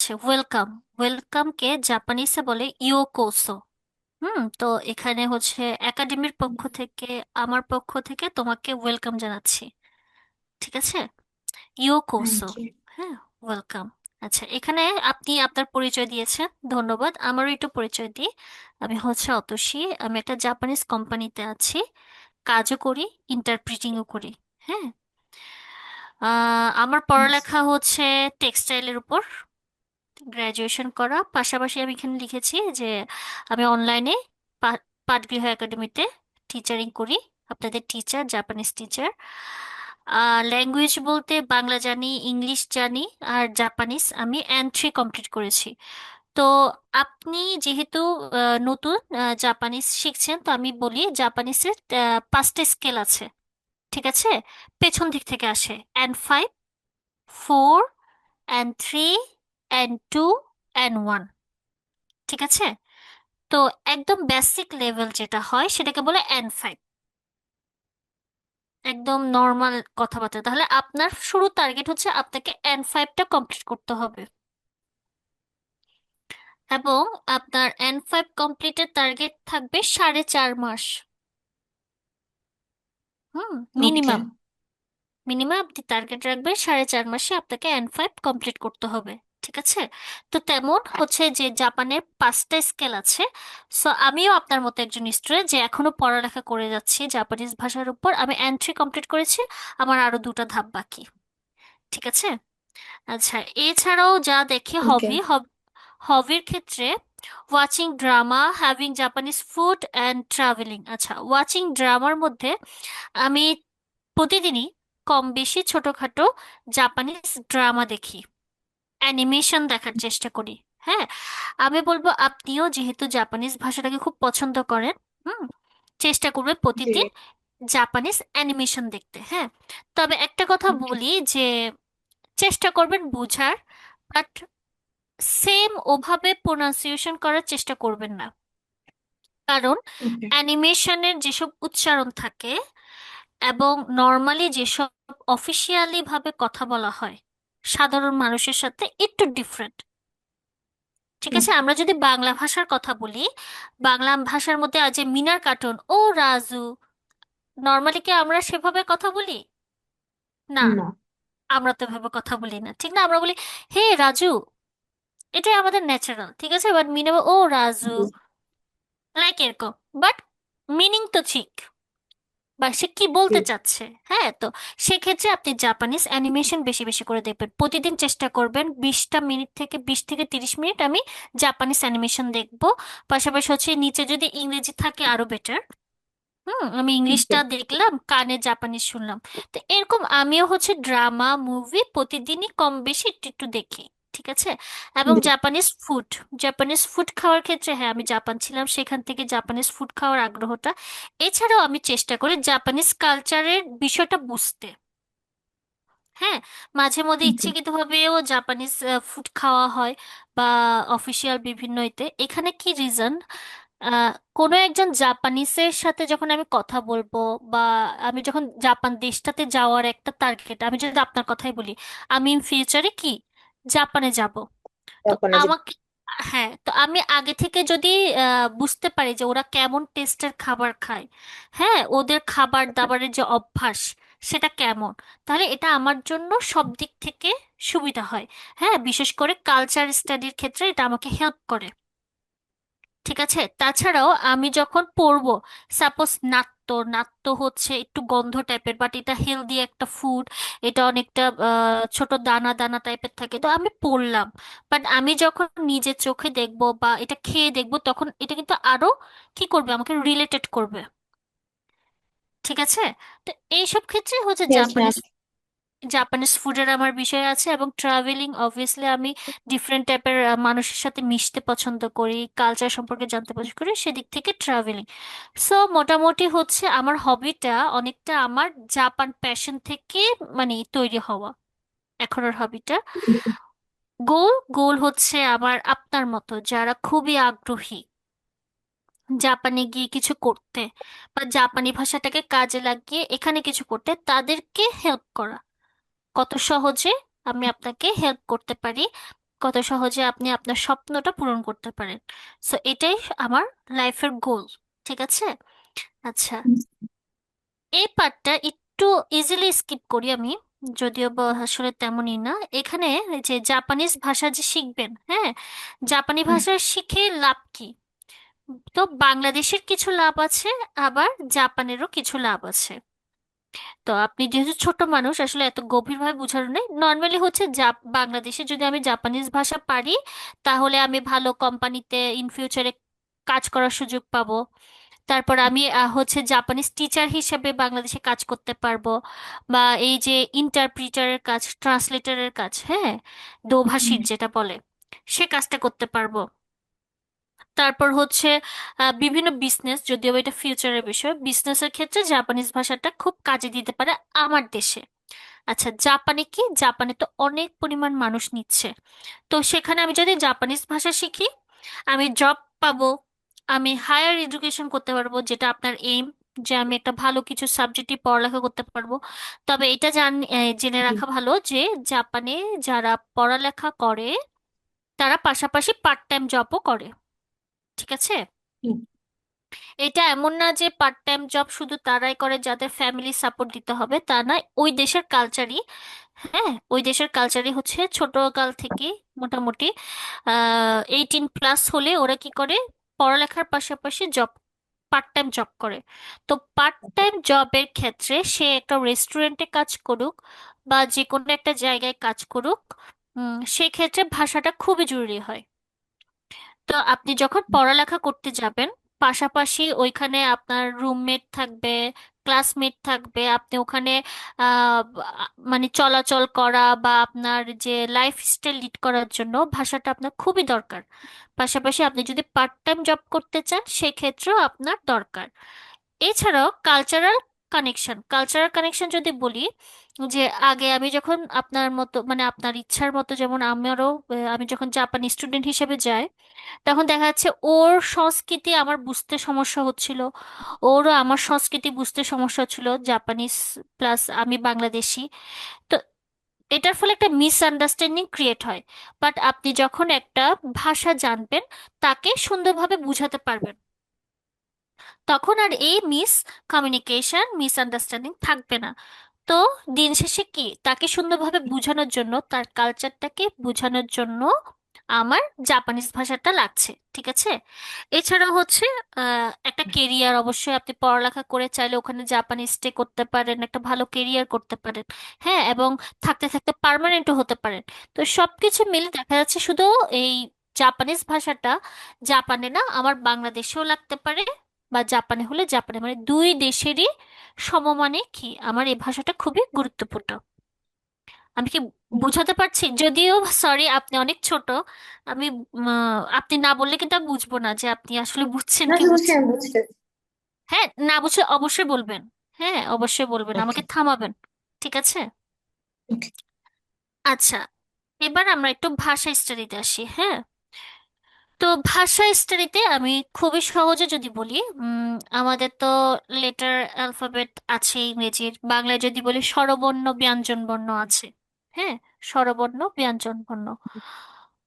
আছে ওয়েলকাম। ওয়েলকামকে জাপানিসে বলে ইয়োকোসো। তো এখানে হচ্ছে একাডেমির পক্ষ থেকে, আমার পক্ষ থেকে তোমাকে ওয়েলকাম জানাচ্ছি। ঠিক আছে, ইয়োকোসো। Thank you. হ্যাঁ, ওয়েলকাম। আচ্ছা, এখানে আপনি আপনার পরিচয় দিয়েছেন, ধন্যবাদ। আমারও একটু পরিচয় দিই। আমি হচ্ছে অতসী, আমি একটা জাপানিজ কোম্পানিতে আছি, কাজও করি, ইন্টারপ্রিটিংও করি। হ্যাঁ, আমার পড়ালেখা হচ্ছে টেক্সটাইলের উপর, গ্র্যাজুয়েশন করা। পাশাপাশি আমি এখানে লিখেছি যে আমি অনলাইনে পাটগৃহ একাডেমিতে টিচারিং করি, আপনাদের টিচার, জাপানিজ টিচার। ল্যাঙ্গুয়েজ বলতে বাংলা জানি, ইংলিশ জানি, আর জাপানিজ আমি N3 কমপ্লিট করেছি। তো আপনি যেহেতু নতুন জাপানিজ শিখছেন, তো আমি বলি জাপানিজের 5টা স্কেল আছে। ঠিক আছে, পেছন দিক থেকে আসে: N5, 4, N3, N2, N1। ঠিক আছে, তো একদম বেসিক লেভেল যেটা হয় সেটাকে বলে N5, একদম নর্মাল কথাবার্তা। তাহলে আপনার শুরু টার্গেট হচ্ছে আপনাকে N5টা কমপ্লিট করতে হবে, এবং আপনার N5 কমপ্লিটের টার্গেট থাকবে 4.5 মাস। হুম, ওকে। মিনিমাম। মিনিমাম আপনি টার্গেট রাখবেন 4.5 মাসে আপনাকে N5 কমপ্লিট করতে হবে। ঠিক আছে, তো তেমন হচ্ছে যে জাপানের 5টা স্কেল আছে। সো আমিও আপনার মতো একজন স্টুডেন্ট যে এখনো পড়ালেখা করে যাচ্ছি জাপানিজ ভাষার উপর। আমি N3 কমপ্লিট করেছি, আমার আরো 2টা ধাপ বাকি। ঠিক আছে। আচ্ছা, এছাড়াও যা দেখি ওকে। হবির ক্ষেত্রে watching drama, having Japanese food and travelling. আচ্ছা, ওয়াচিং ড্রামার মধ্যে আমি প্রতিদিনই কম বেশি ছোটখাটো জাপানিজ ড্রামা দেখি, অ্যানিমেশন দেখার চেষ্টা করি। হ্যাঁ, আমি বলবো আপনিও যেহেতু জাপানিজ ভাষাটাকে খুব পছন্দ করেন, হুম, চেষ্টা করবে জি। প্রতিদিন জাপানিজ অ্যানিমেশন দেখতে। হ্যাঁ, তবে একটা কথা ওকে। বলি যে চেষ্টা করবেন বোঝার, বাট সেম ওভাবে প্রোনাউন্সিয়েশন করার চেষ্টা করবেন না। কারণ ওকে। অ্যানিমেশনের যেসব উচ্চারণ থাকে এবং নর্মালি যেসব অফিসিয়ালি ভাবে কথা বলা হয় সাধারণ মানুষের সাথে একটু ডিফারেন্ট। ঠিক আছে, ওকে। আমরা যদি বাংলা ভাষার কথা বলি, বাংলা ভাষার মধ্যে আছে মিনার কার্টুন, ও রাজু, নর্মালি কি আমরা সেভাবে কথা বলি? না, না। আমরা তো এভাবে কথা বলি না, ঠিক না? আমরা বলি হে রাজু, এটাই আমাদের ন্যাচারাল। ঠিক আছে, বাট মিনে ও রাজু, জি। লাইক এরকম। বাট মিনিং তো ঠিক, বা সে কি জি। বলতে চাচ্ছে। হ্যাঁ, তো সেক্ষেত্রে আপনি জাপানিজ অ্যানিমেশন বেশি বেশি করে দেখবেন, প্রতিদিন চেষ্টা করবেন 20টা মিনিট থেকে 20 থেকে 30 মিনিট আমি জাপানিজ অ্যানিমেশন দেখবো। পাশাপাশি হচ্ছে নিচে যদি ইংরেজি থাকে আরো বেটার। আমি জি। ইংলিশটা দেখলাম, কানে জাপানিজ শুনলাম। তো এরকম আমিও হচ্ছে ড্রামা মুভি প্রতিদিনই কম বেশি একটু একটু দেখি। ঠিক আছে, এবং জি। জাপানিজ ফুড খাওয়ার ক্ষেত্রে, হ্যাঁ, আমি জাপান ছিলাম, সেখান থেকে জাপানিজ ফুড খাওয়ার আগ্রহটা। এছাড়াও আমি চেষ্টা করি জাপানিজ কালচারের বিষয়টা বুঝতে। হ্যাঁ, মাঝে মধ্যে জি। ইচ্ছাকৃতভাবেও জাপানিজ ফুড খাওয়া হয়, বা অফিসিয়াল বিভিন্ন এতে। এখানে কি রিজন, কোনো একজন জাপানিসের সাথে যখন আমি কথা বলবো, বা আমি যখন জাপান দেশটাতে যাওয়ার একটা টার্গেট, আমি যদি আপনার কথাই বলি, আমি ফিউচারে কি জাপানে যাব। তো জাপানে যে। আমাকে, হ্যাঁ, তো আমি আগে থেকে যদি বুঝতে পারি যে ওরা কেমন টেস্টের খাবার খায়, হ্যাঁ, ওদের খাবার দাবারের যে অভ্যাস সেটা কেমন, তাহলে এটা আমার জন্য সব দিক থেকে সুবিধা হয়। হ্যাঁ, বিশেষ করে কালচার স্টাডির ক্ষেত্রে এটা আমাকে হেল্প করে। ঠিক আছে, তাছাড়াও আমি যখন পড়বো, সাপোজ নাত্তো, নাত্তো হচ্ছে একটু গন্ধ টাইপের, বাট এটা হেলদি একটা ফুড। এটা অনেকটা ছোট দানা দানা টাইপের থাকে, তো আমি পড়লাম। বাট আমি যখন নিজের চোখে দেখবো বা এটা খেয়ে দেখবো, তখন এটা কিন্তু আরো কি করবে, আমাকে রিলেটেড করবে। ঠিক আছে, তো এইসব ক্ষেত্রে হচ্ছে ইয়েস ম্যাম। জাপানিজ জাপানিজ ফুডের আমার বিষয় আছে। এবং ট্রাভেলিং অবভিয়াসলি আমি ডিফারেন্ট টাইপের মানুষের সাথে মিশতে পছন্দ করি, কালচার সম্পর্কে জানতে পছন্দ করি, সেদিক থেকে ট্রাভেলিং। সো মোটামুটি হচ্ছে আমার হবিটা অনেকটা আমার জাপান প্যাশন থেকে মানে তৈরি হওয়া এখনের হবিটা। গোল গোল হচ্ছে আমার আপনার মতো যারা খুবই আগ্রহী জাপানে গিয়ে কিছু করতে, বা জাপানি ভাষাটাকে কাজে লাগিয়ে এখানে কিছু করতে, তাদেরকে হেল্প করা। কত সহজে আমি আপনাকে হেল্প করতে পারি, কত সহজে আপনি আপনার স্বপ্নটা পূরণ করতে পারেন। সো এটাই আমার লাইফের গোল। ঠিক আছে। আচ্ছা, এই পার্টটা একটু ইজিলি স্কিপ করি আমি, যদিও বা আসলে তেমনই না। এখানে এই যে জাপানিজ ভাষা যে শিখবেন, হ্যাঁ, জাপানি হুম। ভাষা শিখে লাভ কি? তো বাংলাদেশের কিছু লাভ আছে, আবার জাপানেরও কিছু লাভ আছে। তো আপনি যেহেতু ছোট মানুষ, আসলে এত গভীরভাবে বোঝার নেই। নর্মালি হচ্ছে বাংলাদেশে যদি আমি জাপানিজ ভাষা পারি, তাহলে আমি ভালো কোম্পানিতে ইন ফিউচারে কাজ করার সুযোগ পাবো। তারপর আমি হচ্ছে জাপানিজ টিচার হিসেবে বাংলাদেশে কাজ করতে পারবো, বা এই যে ইন্টারপ্রিটারের কাজ, ট্রান্সলেটরের কাজ, হ্যাঁ, দোভাষীর যেটা বলে, সে কাজটা করতে পারবো। তারপর হচ্ছে বিভিন্ন বিজনেস, যদিও এটা ফিউচারের বিষয়, বিজনেসের ক্ষেত্রে জাপানিজ ভাষাটা খুব কাজে দিতে পারে আমার দেশে। আচ্ছা, জাপানে কি, জাপানে তো অনেক পরিমাণ মানুষ নিচ্ছে। তো সেখানে আমি যদি জাপানিজ ভাষা শিখি, আমি জব পাবো, আমি হায়ার এডুকেশন করতে পারবো, যেটা আপনার এইম, যে আমি একটা ভালো কিছু সাবজেক্টে পড়ালেখা করতে পারবো। তবে এটা জেনে জি। রাখা ভালো যে জাপানে যারা পড়ালেখা করে তারা পাশাপাশি পার্ট টাইম জবও করে। ঠিক আছে। হুম। এটা এমন না যে পার্ট টাইম জব শুধু তারাই করে যাদের ফ্যামিলি সাপোর্ট দিতে হবে, তা নয়। ওই দেশের কালচারই, হ্যাঁ, ওই দেশের কালচারই হচ্ছে ছোটকাল থেকে মোটামুটি 18+ হলে ওরা কি করে, পড়ালেখার পাশাপাশি জব, পার্ট টাইম জব করে। তো পার্ট টাইম জবের ক্ষেত্রে সে একটা রেস্টুরেন্টে কাজ করুক বা যে কোনো একটা জায়গায় কাজ করুক, সেক্ষেত্রে ভাষাটা খুবই জরুরি হয়। তো আপনি যখন পড়ালেখা করতে যাবেন, পাশাপাশি ওইখানে আপনার রুমমেট থাকবে, ক্লাসমেট থাকবে, আপনি ওখানে মানে চলাচল করা বা আপনার যে লাইফস্টাইল লিড করার জন্য ভাষাটা আপনার খুবই দরকার। পাশাপাশি আপনি যদি পার্ট টাইম জব করতে চান, সেক্ষেত্রেও আপনার দরকার। এছাড়াও কালচারাল কানেকশন যদি বলি, যে আগে আমি যখন আপনার মতো, মানে আপনার ইচ্ছার মতো, যেমন আমি যখন জাপানি স্টুডেন্ট হিসেবে যাই, তখন দেখা যাচ্ছে ওর সংস্কৃতি আমার বুঝতে সমস্যা হচ্ছিল, ওরও আমার সংস্কৃতি বুঝতে সমস্যা হচ্ছিল, জাপানিজ প্লাস আমি বাংলাদেশি। তো এটার ফলে একটা মিসআন্ডারস্ট্যান্ডিং ক্রিয়েট হয়। বাট আপনি যখন একটা ভাষা জানবেন, তাকে সুন্দরভাবে বুঝাতে পারবেন, তখন আর এই মিসআন্ডারস্ট্যান্ডিং থাকবে না। তো দিন শেষে কি, তাকে সুন্দরভাবে বোঝানোর জন্য, তার কালচারটাকে বোঝানোর জন্য আমার জাপানিজ ভাষাটা লাগছে। ঠিক আছে। এছাড়া হচ্ছে একটা কেরিয়ার, অবশ্যই আপনি পড়ালেখা করে চাইলে ওখানে জাপানি স্টে করতে পারেন, একটা ভালো কেরিয়ার করতে পারেন, হ্যাঁ, এবং থাকতে থাকতে পার্মানেন্টও হতে পারেন। তো সবকিছু মিলে দেখা যাচ্ছে শুধু এই জাপানিজ ভাষাটা জাপানে না, আমার বাংলাদেশেও লাগতে পারে, বা জাপানে হলে জাপানে, মানে দুই দেশেরই সমমানে কি আমার এই ভাষাটা খুবই গুরুত্বপূর্ণ। আমি কি বোঝাতে পারছি? যদিও সরি, আপনি অনেক ছোট, আমি আপনি না বললে কিন্তু আমি বুঝবো না যে আপনি আসলে বুঝছেন না কি বুঝছি, বুঝছেন আমি না। বুঝতে। হ্যাঁ, না বুঝলে অবশ্যই বলবেন। হ্যাঁ, অবশ্যই বলবেন, ওকে। আমাকে থামাবেন। ঠিক আছে। ওকে। আচ্ছা, এবার আমরা একটু ভাষা স্টাডিতে আসি, হ্যাঁ। তো ভাষা স্টাডিতে আমি খুবই সহজে যদি বলি, আমাদের তো লেটার অ্যালফাবেট আছে ইংরেজির, বাংলায় যদি বলি স্বরবর্ণ ব্যঞ্জন বর্ণ আছে। হ্যাঁ, স্বরবর্ণ ব্যঞ্জন বর্ণ।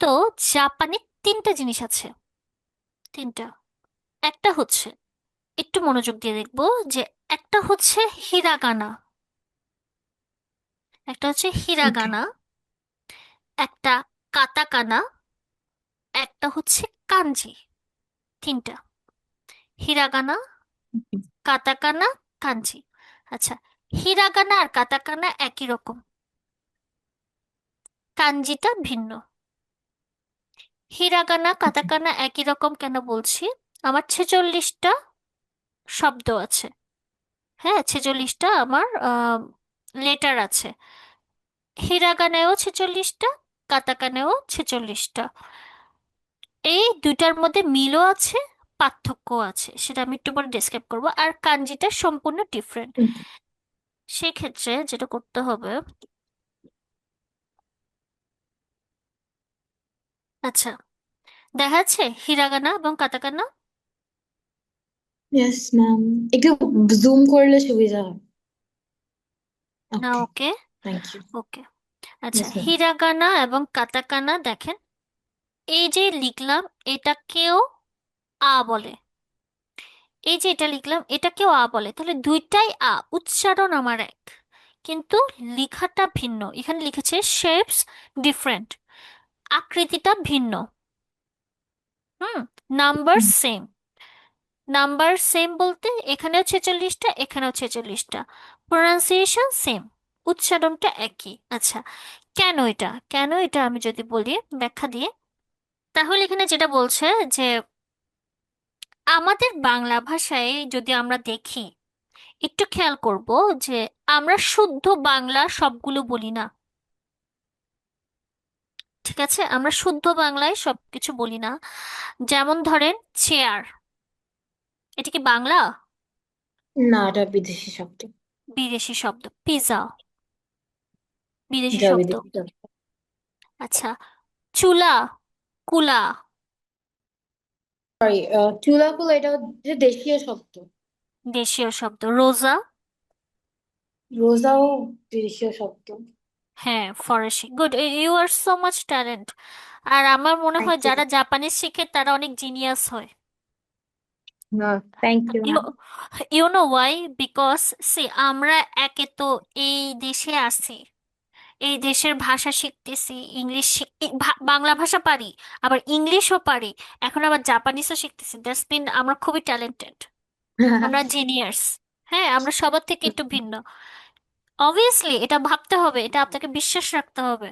তো জাপানে তিনটা জিনিস আছে, তিনটা। একটা হচ্ছে, একটু মনোযোগ দিয়ে দেখবো, যে একটা হচ্ছে হিরাগানা, একটা হচ্ছে ওকে। হিরাগানা, একটা কাতাকানা, একটা হচ্ছে কাঞ্জি। তিনটা, হিরাগানা, কাতাকানা, কাঞ্জি। আচ্ছা, হিরাগানা আর কাতাকানা একই রকম, কাঞ্জিটা ভিন্ন। হিরাগানা ওকে। কাতাকানা একই রকম কেন বলছি? আমার 46টা শব্দ আছে, হ্যাঁ, 46টা আমার লেটার আছে। হিরাগানায়ও 46টা, কাতাকানায়ও 46টা। এই দুইটার মধ্যে মিলও আছে, পার্থক্যও আছে, সেটা আমি একটু পরে ডিসক্রাইব করবো। আর কাঞ্জিটা সম্পূর্ণ ডিফারেন্ট। ওকে। সেক্ষেত্রে যেটা করতে হবে, আচ্ছা, দেখা যাচ্ছে হিরাগানা এবং কাতাকানা। ইয়েস ম্যাম, একটু জুম করলে সুবিধা হয়। না, ওকে। ওকে, থ্যাংক ইউ। ওকে। আচ্ছা, Yes, ma'am. হিরাগানা এবং কাতাকানা দেখেন, এই যে লিখলাম এটাকেও আ বলে, এই যে এটা লিখলাম এটাকেও আ বলে, তাহলে দুইটাই আ, উচ্চারণ আমার এক, কিন্তু লেখাটা ভিন্ন। এখানে লিখেছে শেপস ডিফারেন্ট, আকৃতিটা ভিন্ন। হুম। নাম্বার হুম, সেম। নাম্বার সেম বলতে এখানেও 46টা, এখানেও 46টা, প্রোনাউন্সিয়েশন সেম, উচ্চারণটা একই। আচ্ছা, কেন এটা আমি যদি বলি ব্যাখ্যা দিয়ে, তাহলে এখানে যেটা বলছে যে আমাদের বাংলা ভাষায় যদি আমরা দেখি, একটু খেয়াল করব যে আমরা শুদ্ধ বাংলা সবগুলো বলি না। ঠিক আছে, আমরা শুদ্ধ বাংলায় সবকিছু বলি না। যেমন ধরেন চেয়ার, এটা কি বাংলা? না, এটা বিদেশি শব্দ। বিদেশি শব্দ। পিৎজা, বিদেশি এটা শব্দ। বিদেশি শব্দ। আচ্ছা, চুলা, কুলা, সরি, চুলাকুলা এটা হচ্ছে দেশীয় শব্দ। দেশীয় শব্দ। রোজা, রোজাও দেশীয় শব্দ। হ্যাঁ ফরাসি। Good, you are so much talent. আর আমার মনে থ্যাংক হয় ইউ। যারা জাপানিজ শিখে তারা অনেক জিনিয়াস হয়। না, thank you you ma'am. You know why? Because see আমরা একে তো এই দেশে আছি, এই দেশের ভাষা শিখতেছি, ইংলিশ বাংলা ভাষা পারি, আবার ইংলিশও পারি, এখন আবার জাপানিজও শিখতেছি। দ্যাটস মিন আমরা খুবই ট্যালেন্টেড, আমরা জিনিয়ার্স। হ্যাঁ, আমরা সবার থেকে একটু ভিন্ন। অবভিয়াসলি এটা ভাবতে হবে, এটা আপনাকে বিশ্বাস রাখতে হবে।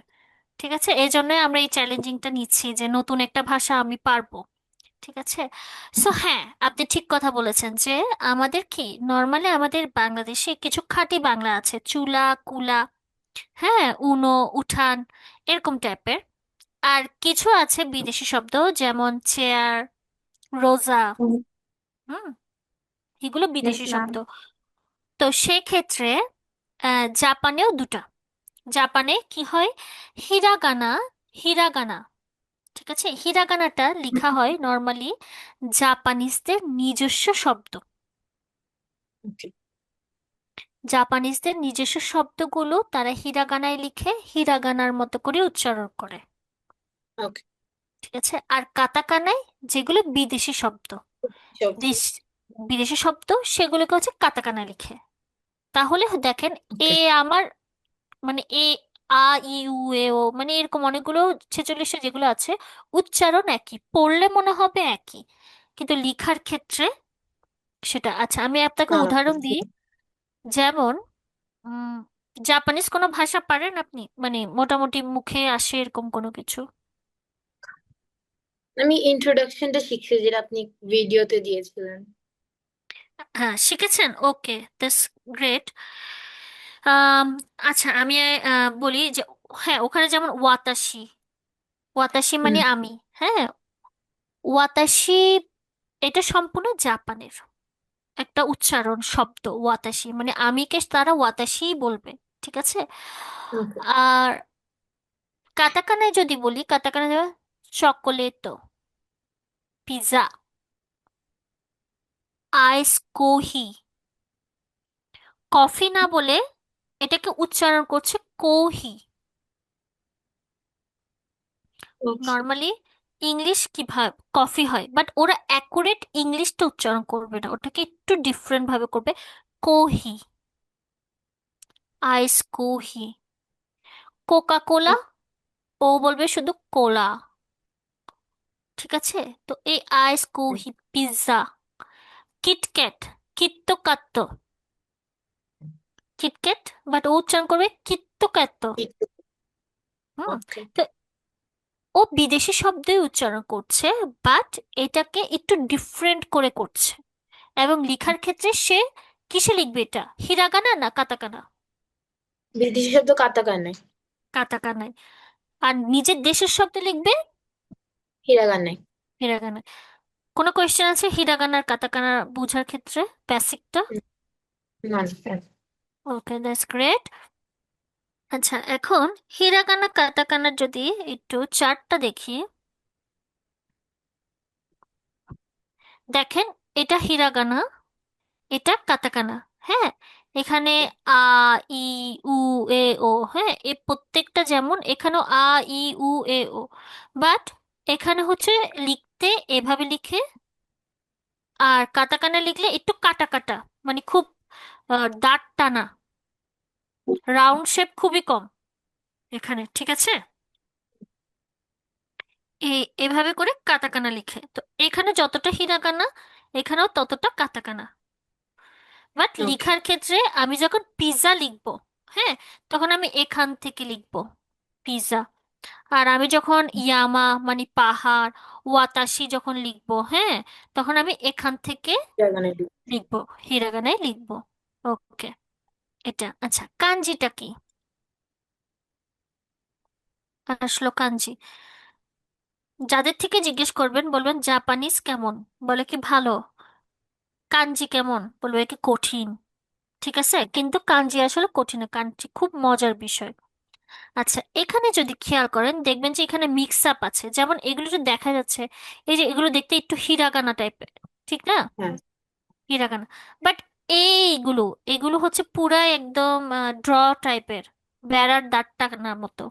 ঠিক আছে, এই জন্যই আমরা এই চ্যালেঞ্জিংটা নিচ্ছি যে নতুন একটা ভাষা আমি পারবো। ঠিক আছে। সো হ্যাঁ, আপনি ঠিক কথা বলেছেন যে আমাদের কি নর্মালি আমাদের বাংলাদেশে কিছু খাঁটি বাংলা আছে, চুলা, কুলা, হ্যাঁ, উনো, উঠান, এরকম টাইপের। আর কিছু আছে বিদেশি শব্দ, যেমন চেয়ার, রোজা। হুম, এগুলো ইয়েস বিদেশি ম্যাম। শব্দ। তো সেক্ষেত্রে জাপানেও দুটা, জাপানে কি হয়, হিরাগানা, হিরাগানা। ঠিক আছে, হিরাগানাটা লেখা হয় নর্মালি জাপানিজদের নিজস্ব শব্দ। ওকে। জাপানিজদের নিজস্ব শব্দগুলো তারা হিরাগানায় লিখে হিরাগানার মতো করে উচ্চারণ করে। ওকে। ঠিক আছে, আর কাতাকানায় যেগুলো বিদেশি শব্দ, শব্দ। দেশ বিদেশি শব্দ, সেগুলোকে হচ্ছে কাতাকানা লিখে। তাহলে দেখেন, এ ওকে। আমার মানে এ, আ, ই, উ, এ, ও, মানে এরকম অনেকগুলো 46 যেগুলো আছে, উচ্চারণ একই, পড়লে মনে হবে একই, কিন্তু লিখার ক্ষেত্রে সেটা। আচ্ছা, আমি আপনাকে উদাহরণ দিই। যেমন উম জাপানিজ কোনো ভাষা পারেন আপনি, মানে মোটামুটি মুখে আসে এরকম কোনো কিছু? আমি ইন্ট্রোডাকশনটা শিখছি যেটা আপনি ভিডিওতে দিয়েছিলেন। হ্যাঁ, শিখেছেন, ওকে, দ্যাটস গ্রেট। আচ্ছা, আমি বলি যে হ্যাঁ, ওখানে যেমন ওয়াতাশি, ওয়াতাশি মানে হুম। আমি। হ্যাঁ, ওয়াতাশি এটা সম্পূর্ণ জাপানের একটা উচ্চারণ শব্দ। ওয়াতাশি মানে আমিকে তারা ওয়াতাশিই বলবে। ঠিক আছে। ওকে। আর কাতাকানায় যদি বলি, কাতাকানায় চকোলেট, পিৎজা, আইস কোহি, কফি না বলে এটাকে উচ্চারণ করছে কোহি। ওকে। নর্মালি ইংলিশ কিভাবে কফি হয়, বাট ওরা অ্যাকুরেট ইংলিশটা উচ্চারণ করবে না, ওটাকে একটু ডিফারেন্ট ভাবে করবে, কোহি, আইস কোহি। কোকা কোলা, ও বলবে শুধু কোলা। ঠিক আছে। তো এই আইস কোহি, পিৎজা, কিটক্যাট, কিত্তো কাত্তো, কিটক্যাট, বাট ও উচ্চারণ করবে কিত্তো কাত্তো। হুম। ওকে। তো ও বিদেশি শব্দই উচ্চারণ করছে, বাট এটাকে একটু ডিফারেন্ট করে করছে। এবং লেখার ক্ষেত্রে সে কিসে লিখবে, এটা হিরাগানা না কাতাকানা? বিদেশি শব্দ কাতাকানে। কাতাকানায়। আর নিজের দেশের শব্দ লিখবে হিরাগানে। হিরাগানা। কোনো কোয়েশ্চেন আছে হিরাগানা আর কাতাকানা বোঝার ক্ষেত্রে, বেসিকটা? না। ওকে, দ্যাটস গ্রেট। আচ্ছা, এখন হিরাগানা কাতাকানার যদি একটু চার্টটা দেখি, দেখেন, এটা হিরাগানা, এটা কাতাকানা। হ্যাঁ, এখানে আ, ই, উ, এ, ও, হ্যাঁ, এ প্রত্যেকটা যেমন এখানেও আ, ই, উ, এ, ও, বাট এখানে হচ্ছে লিখতে এভাবে লিখে, আর কাটাকানা লিখলে একটু কাটা কাটা, মানে খুব দাঁত টানা, রাউন্ড শেপ খুবই কম এখানে, ঠিক আছে? এভাবে করে কাটাকানা লিখে, তো এখানে যতটা হিরাকানা এখানেও ততটা কাটাকানা। বাট ওকে। লিখার ক্ষেত্রে আমি যখন পিৎজা লিখবো, হ্যাঁ, তখন আমি এখান থেকে লিখবো পিৎজা। আর আমি যখন ইয়ামা মানে পাহাড়, ওয়াতাসি যখন লিখবো, হ্যাঁ, তখন আমি এখান থেকে জায়গা লিখবো, হিরাগানায় লিখবো। ওকে, এটা আচ্ছা। কাঞ্জিটা কি? আসলো কাঞ্জি, যাদের থেকে জিজ্ঞেস করবেন বলবেন জাপানিজ কেমন, বলে কি ভালো, কাঞ্জি কেমন বলবে কি কঠিন। ঠিক আছে, কিন্তু কাঞ্জি আসলে কঠিন না, কাঞ্জি খুব মজার বিষয়। আচ্ছা, এখানে যদি খেয়াল করেন দেখবেন যে এখানে মিক্স আপ আছে, যেমন এগুলো যে দেখা যাচ্ছে, এই যে এগুলো দেখতে একটু হিরাগানা টাইপের, ঠিক না? হ্যাঁ। হিরাগানা, বাট এইগুলো, এগুলো হচ্ছে পুরা একদম ড্র টাইপের, বেড়ার দাঁত টানার মতো।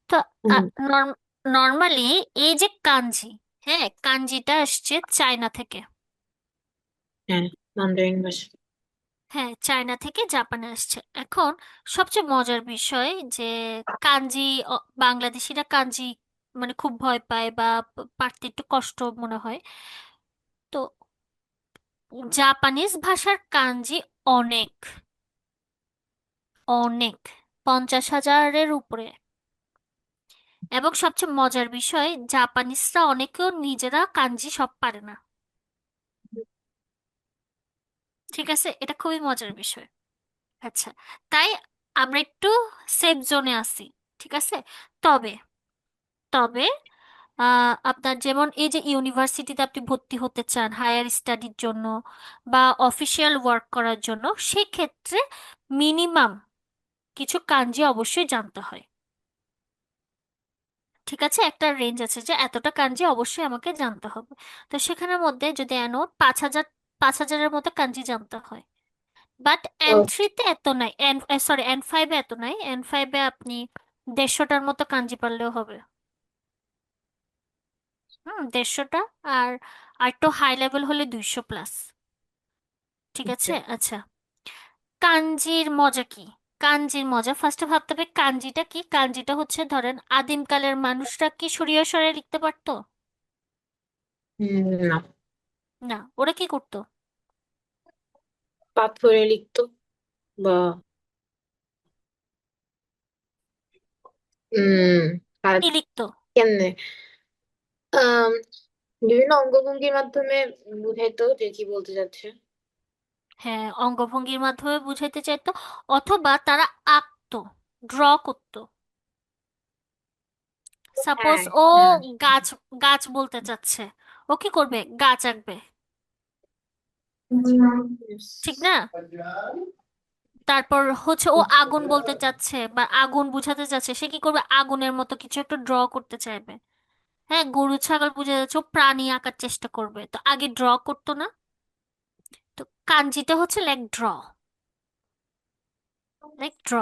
তো হুম। নর্মালি এই যে কাঞ্জি, হ্যাঁ, কাঞ্জিটা আসছে চায়না থেকে। হ্যাঁ, মান্দারিন ভাষা। হ্যাঁ, চায়না থেকে জাপানে আসছে। এখন সবচেয়ে মজার বিষয় যে কাঞ্জি, বাংলাদেশিরা কাঞ্জি মানে খুব ভয় পায় বা পারতে একটু কষ্ট মনে হয়। তো জাপানিজ ভাষার কাঞ্জি অনেক, অনেক, 50,000-এর উপরে। এবং সবচেয়ে মজার বিষয়, জাপানিজরা অনেকেও নিজেরা কাঞ্জি সব পারে না। ঠিক আছে, এটা খুবই মজার বিষয়। আচ্ছা, তাই আমরা একটু সেফ জোনে আছি। ঠিক আছে, তবে তবে আপনার যেমন এই যে ইউনিভার্সিটিতে আপনি ভর্তি হতে চান হায়ার স্টাডির জন্য বা অফিসিয়াল ওয়ার্ক করার জন্য, সেক্ষেত্রে মিনিমাম কিছু কাঞ্জি অবশ্যই জানতে হয়। ঠিক আছে, একটা রেঞ্জ আছে যে এতটা কাঞ্জি অবশ্যই আমাকে জানতে হবে। তো সেখানের মধ্যে যদি এনো 5,000, 5,000-এর মতো কাঞ্জি জানতে হয়। বাট এন ওকে। থ্রিতে এত নাই, সরি, N5-এ এত নাই। N5-এ আপনি 150টার মতো কাঞ্জি পারলেও হবে। হুম, 150টা। আর আর একটু হাই লেভেল হলে 200+। ঠিক আছে, আচ্ছা। কাঞ্জির মজা কি? কাঞ্জির মজা, ফার্স্টে ভাবতে হবে কাঞ্জিটা কি। কাঞ্জিটা হচ্ছে ধরেন আদিমকালের মানুষরা কি সুরিয় স্বরে লিখতে পারতো? না। না, ওরা কি করতো? পাথরে লিখতো বা উম আর কি লিখতো? কেমনে আম, বিভিন্ন অঙ্গভঙ্গির মাধ্যমে বুঝাইতো যে কি বলতে চাচ্ছে। হ্যাঁ, অঙ্গভঙ্গির মাধ্যমে বুঝাইতে চাইতো, অথবা তারা আঁকতো, ড্র করতো। সাপোজ হ্যাঁ। ও হ্যাঁ। গাছ, গাছ বলতে চাচ্ছে, ও কি করবে? গাছ আঁকবে, ঠিক না? তারপর হচ্ছে ও আগুন বলতে চাচ্ছে বা আগুন বুঝাতে চাচ্ছে, সে কি করবে? আগুনের মতো কিছু একটা ড্র করতে চাইবে। হ্যাঁ, গরু ছাগল বুঝে যাচ্ছে, ও প্রাণী আঁকার চেষ্টা করবে, তো আগে ড্র করতো না? তো কাঞ্জিটা হচ্ছে লাইক ড্র, লাইক ড্র।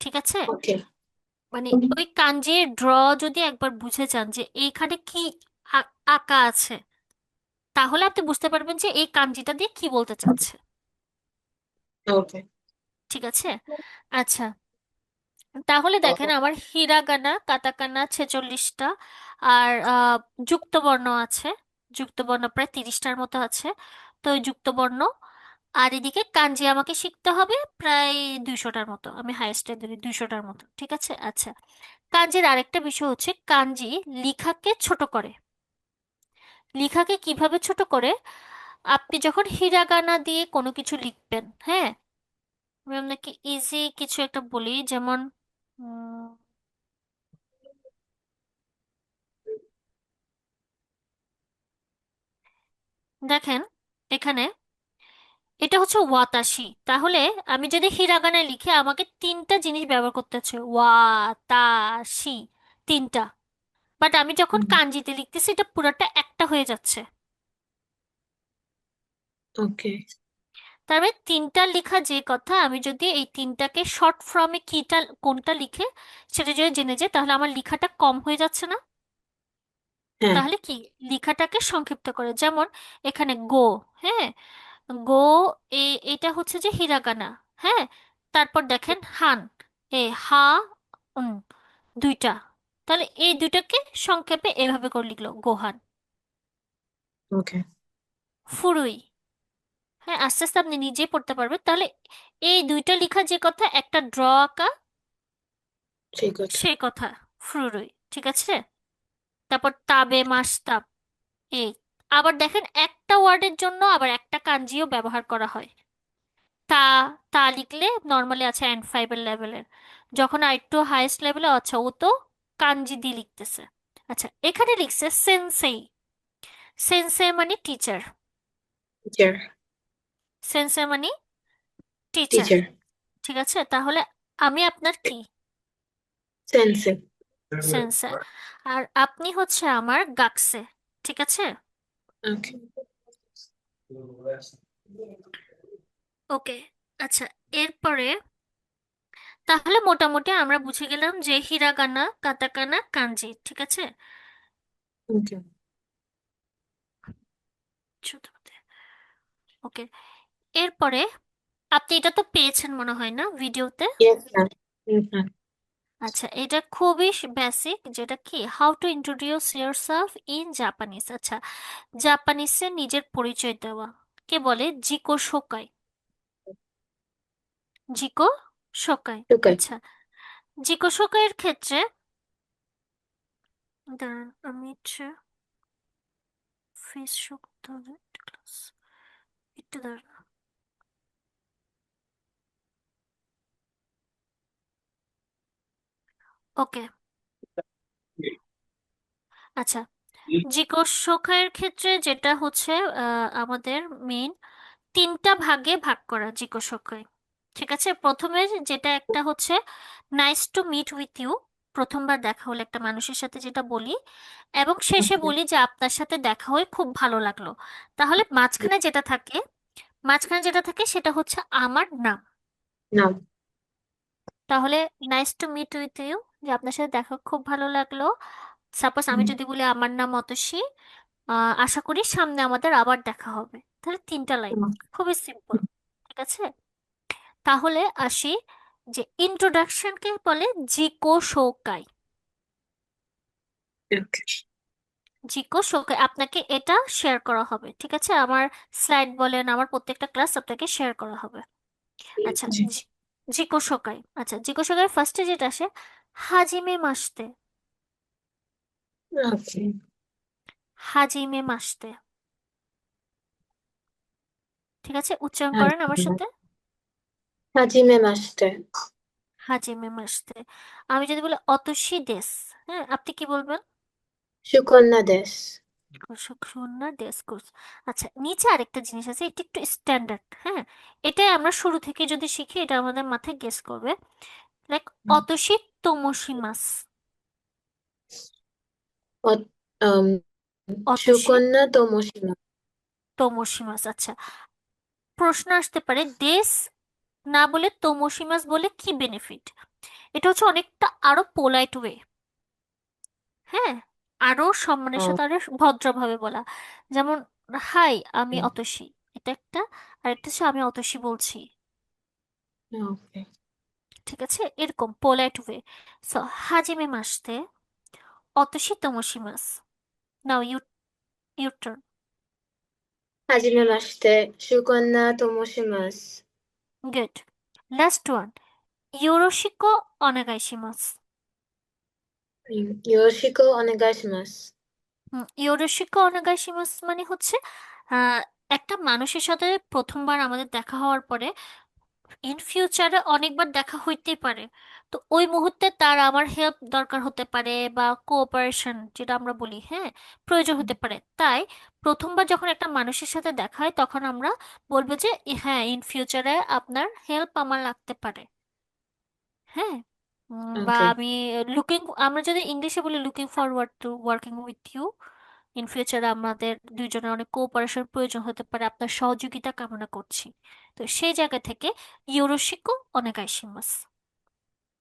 ঠিক আছে, ওকে। মানে ওই কাঞ্জির ড্র যদি একবার বুঝে যান যে এইখানে কি আঁকা আছে, তাহলে আপনি বুঝতে পারবেন যে এই কাঞ্জিটা দিয়ে কি বলতে চাচ্ছে। ওকে। ঠিক আছে, আচ্ছা। তাহলে দেখেন আমার হিরাগানা কাটাকানা 46টা, আর যুক্তবর্ণ আছে, যুক্তবর্ণ প্রায় 30টার মতো আছে। তো ওই যুক্তবর্ণ, আর এদিকে কাঞ্জি আমাকে শিখতে হবে প্রায় 200টার মতো, আমি হাইয়েস্টে ধরি 200টার মতো। ঠিক আছে, আচ্ছা। কাঞ্জির আরেকটা বিষয় হচ্ছে কাঞ্জি লিখাকে ছোট করে। লিখাকে কিভাবে ছোট করে? আপনি যখন হিরাগানা দিয়ে কোনো কিছু লিখবেন, হ্যাঁ, আমি আপনাকে ইজি কিছু একটা বলি, যেমন উম, দেখেন এখানে, এটা হচ্ছে ওয়াতাসি। তাহলে আমি যদি হিরাগানায় লিখে, আমাকে তিনটা জিনিস ব্যবহার করতে হচ্ছে, ওয়া, তা, সি, তিনটা। বাট আমি যখন কাঞ্জিতে লিখতেছি এটা পুরোটা একটা হয়ে যাচ্ছে। ওকে। তার মানে তিনটা লেখা যে কথা, আমি যদি এই তিনটাকে শর্ট ফর্মে কিটা কোনটা লিখে সেটা যদি জেনে যাই, তাহলে আমার লেখাটা কম হয়ে যাচ্ছে না? হ্যাঁ। তাহলে কি, লেখাটাকে সংক্ষিপ্ত করে, যেমন এখানে গো, হ্যাঁ, গো, এটা হচ্ছে যে হিরাগানা, হ্যাঁ। তারপর দেখেন হান, হা, উন, দুইটা, তাহলে এই দুইটাকে সংক্ষেপে এভাবে করে লিখলো গোহান। ওকে। ফুরুই, হ্যাঁ, আস্তে আস্তে আপনি নিজেই পড়তে পারবেন। তাহলে এই দুইটা লেখা যে কথা, একটা ড্র আঁকা, ঠিক আছে। সেই কথা ফুরুই, ঠিক আছে। তারপর তাবে মাসতাব, এই, আবার দেখেন একটা ওয়ার্ডের জন্য আবার একটা কাঞ্জিও ব্যবহার করা হয়। তা, তা লিখলে নর্মালি আছে অ্যান্ড ফাইভের লেভেলের, যখন আর একটু হাইয়েস্ট লেভেলে, আচ্ছা ও তো কাঞ্জি দিয়ে লিখতেছে। আচ্ছা, এখানে লিখছে সেন্সেই, সেন্সে মানে টিচার, টিচার। সেন্সে মানে টিচার, টিচার। ঠিক আছে। তাহলে আমি আপনার কি, সেন্সে। সেন্সে, আর আপনি হচ্ছে আমার গাকসে, ঠিক আছে। ওকে। ওকে, আচ্ছা, এরপরে তাহলে মোটামুটি আমরা বুঝে গেলাম যে হিরাগানা, কাতাকানা, কাঞ্জি, ঠিক আছে। ওকে। ওকে, এরপরে আপনি এটা তো পেয়েছেন মনে হয় না ভিডিওতে? Yes ma'am. ম্যাম। আচ্ছা, এটা খুবই বেসিক, যেটা কি how to introduce yourself in Japanese. আচ্ছা, জাপানিজে নিজের পরিচয় দেওয়া কে বলে জিকো শোকাই, জিকো শোকাই। ওকে। আচ্ছা, জিকো শোকাইয়ের ক্ষেত্রে, দাঁড়ান আমি হচ্ছে ফেস শো করতে হবে, ক্লাস, একটু দাঁড়ান। ওকে, আচ্ছা, জিকো শোকাইয়ের ক্ষেত্রে যেটা হচ্ছে আমাদের মেইন তিনটা ভাগে ভাগ করা জিজ্ঞাসাকে, ঠিক আছে। প্রথমে যেটা একটা হচ্ছে nice to meet with you, প্রথমবার দেখা হলে একটা মানুষের সাথে যেটা বলি, এবং শেষে ওকে। বলি যে আপনার সাথে দেখা হয়ে খুব ভালো লাগলো। তাহলে মাঝখানে যেটা থাকে সেটা হচ্ছে আমার নাম। নাম। তাহলে nice to meet with you, যে আপনার সাথে দেখা খুব ভালো লাগলো। সাপোজ আমি যদি বলি আমার নাম অতসী, আশা করি সামনে আমাদের আবার দেখা হবে, তাহলে তিনটা লাইন, খুবই সিম্পল, ঠিক আছে। তাহলে আসি যে ইন্ট্রোডাকশনকে বলে জিকো শোকাই, ওকে। জিকো শোকাই, আপনাকে এটা শেয়ার করা হবে, ঠিক আছে। আমার স্লাইড বলেন, আমার প্রত্যেকটা ক্লাস আপনাকে শেয়ার করা হবে। আচ্ছা, জি। জিকো শোকাই, আচ্ছা, জিকো শোকাই ফার্স্টে যেটা আসে হাজিমে মাসতে, ওকে। হাজিমে মাসতে, ঠিক আছে, উচ্চারণ করেন আমার সাথে, হাজিমে মাস্টার। হাজিমে মাসতে। আমি যদি বলি অতসী দেশ, হ্যাঁ, আপনি কি বলবেন? সুকন্যা দেশ। সুকন্যা ডেস কোর্স। আচ্ছা, নিচে আরেকটা জিনিস আছে, এটা একটু স্ট্যান্ডার্ড, হ্যাঁ, এটাই আমরা শুরু থেকে যদি শিখি এটা আমাদের মাথায় গেস করবে, লাইক অতসী তোমোশিমাস, অ- আম, অতসী সুকন্যা তমসিমা। তোমোশিমাস। আচ্ছা, প্রশ্ন আসতে পারে দেশ না বলে তোমোশিমাস বলে কি বেনিফিট? এটা হচ্ছে অনেকটা আরো পোলাইট ওয়ে, হ্যাঁ, আরো সম্মানের সাথে আরো ভদ্রভাবে বলা, যেমন হাই আমি ওকে। অতসী, এটা একটা, আর একটা হচ্ছে আমি অতসী বলছি, ওকে। ঠিক আছে, এরকম পোলাইট ওয়ে। সো হাজিমে মাসতে, অতসী তোমোশিমাস। Now you, your turn. はじめまして、সুকন্যা তমসিমাস। গুড, লাস্ট ওয়ান, ইয়োরোশিকো অনেগাইশিমাস। よろしくお願いします。ইয়োরোশিকো অনেগাইশিমাস মানে হচ্ছে আহ, একটা মানুষের সাথে প্রথমবার আমাদের দেখা হওয়ার পরে ইন ফিউচারে অনেকবার দেখা হইতেই পারে, তো ওই মুহূর্তে তার আমার হেল্প দরকার হতে পারে, বা কোঅপারেশন যেটা আমরা বলি, হ্যাঁ, প্রয়োজন হতে পারে। তাই প্রথমবার যখন একটা মানুষের সাথে দেখা হয় তখন আমরা বলবো যে হ্যাঁ, ইন ফিউচারে আপনার হেল্প আমার লাগতে পারে, হ্যাঁ। বা ওকে। আমি আমরা যদি ইংলিশে বলি looking forward to working with you, in ফিউচারে আমাদের দুইজনের অনেক কোঅপারেশন প্রয়োজন হতে পারে, আপনার সহযোগিতা কামনা করছি। তো সেই জায়গা থেকে ইয়োরোশিকো ওনেগাইশিমাস।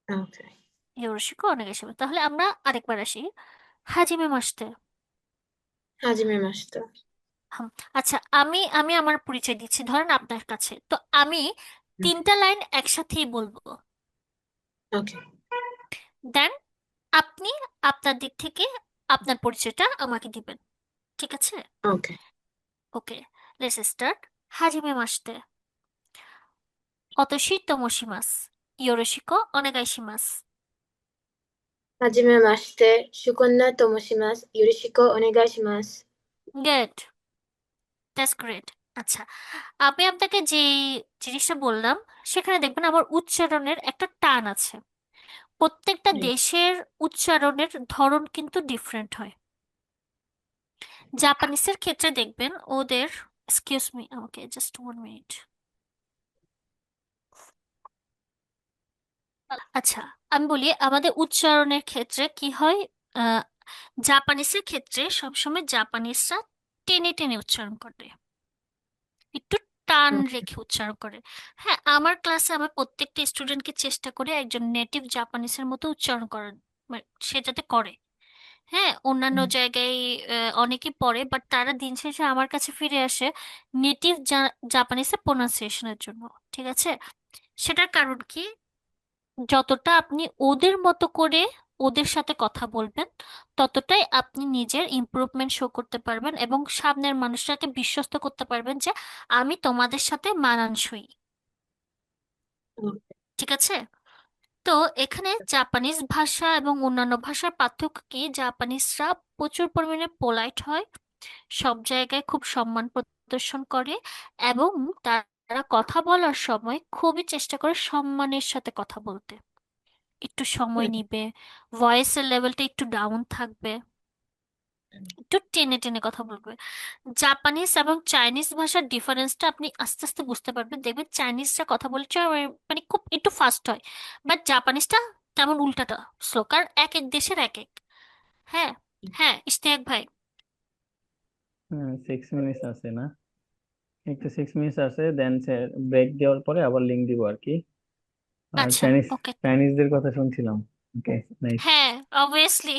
ওকে। ইয়োরোশিকো ওনেগাইশিমাস। তাহলে আমরা আরেকবার আসি, হাজিমে মাসতে। হাজিমে মাস্তো। হুম, আচ্ছা, আমি আমি আমার পরিচয় দিচ্ছি ধরেন আপনার কাছে, তো আমি তিনটা লাইন একসাথেই বলবো, ওকে। দেন আপনি আপনার দিক থেকে আপনার পরিচয়টা আমাকে দিবেন, ঠিক আছে? ওকে। Okay, let's start. হাজিমে মাসতে। অতশি তোমোশিমাস। ইয়োরোশিকো অনেগাইশিমাস। হাজিমে মাস্তে, সুকন্যা তোমোশিমাস, ইউরিশিকো ওনেগাইশিমাস। Good, that's great. আচ্ছা, আমি আপনাকে যে জিনিসটা বললাম, সেখানে দেখবেন আমার উচ্চারণের একটা টান আছে। প্রত্যেকটা দেশের উচ্চারণের ধরন কিন্তু ডিফারেন্ট হয়। জাপানিসের ক্ষেত্রে দেখবেন ওদের, এক্সকিউজ মি, আমাকে জাস্ট 1 মিনিট। আচ্ছা, আমি বলি আমাদের উচ্চারণের ক্ষেত্রে কি হয়। আহ, জাপানিসের ক্ষেত্রে সবসময় জাপানিসরা টেনে টেনে উচ্চারণ করে, একটু টান রেখে উচ্চারণ করে। হ্যাঁ, আমার ক্লাসে আমার প্রত্যেকটা স্টুডেন্টকে চেষ্টা করে একজন নেটিভ জাপানিসের মতো উচ্চারণ করার, মানে সে যাতে করে। হ্যাঁ, অন্যান্য জায়গায় অনেকে পড়ে, বাট তারা দিন শেষে আমার কাছে ফিরে আসে নেটিভ জাপানিসে প্রোনাউন্সিয়েশনের জন্য। ঠিক আছে, সেটার কারণ কি, যতটা আপনি ওদের মতো করে ওদের সাথে কথা বলবেন, ততটাই আপনি নিজের ইমপ্রুভমেন্ট শো করতে পারবেন এবং সামনের মানুষটাকে বিশ্বস্ত করতে পারবেন যে আমি তোমাদের সাথে মানানসই। ঠিক আছে? তো এখানে জাপানিজ ভাষা এবং অন্যান্য ভাষার পার্থক্য কি, জাপানিজরা প্রচুর পরিমাণে পোলাইট হয়, সব জায়গায় খুব সম্মান প্রদর্শন করে, এবং তারা কথা বলার সময় খুবই চেষ্টা করে সম্মানের সাথে কথা বলতে, একটু সময় নিবে, ভয়েসের লেভেলটা একটু ডাউন থাকবে, একটু টেনে টেনে কথা বলবে। জাপানিজ এবং চাইনিজ ভাষার ডিফারেন্সটা আপনি আস্তে আস্তে বুঝতে পারবেন, দেখবেন চাইনিজরা কথা বলছে মানে খুব একটু ফাস্ট হয়, বাট জাপানিজটা তেমন উল্টাটা স্লো, কারণ এক এক দেশের এক এক। হ্যাঁ, হ্যাঁ ইশতিয়াক ভাই। 6 মিনিট আছে না? একটু 6 মিনিট আছে, দেন ব্রেক দেওয়ার পরে আবার লিঙ্ক দিব আর কি। আর আচ্ছা, চাইনিজ ওকে। চাইনিজদের কথা শুনছিলাম। ওকে, নাইস। হ্যাঁ, অবভিয়াসলি।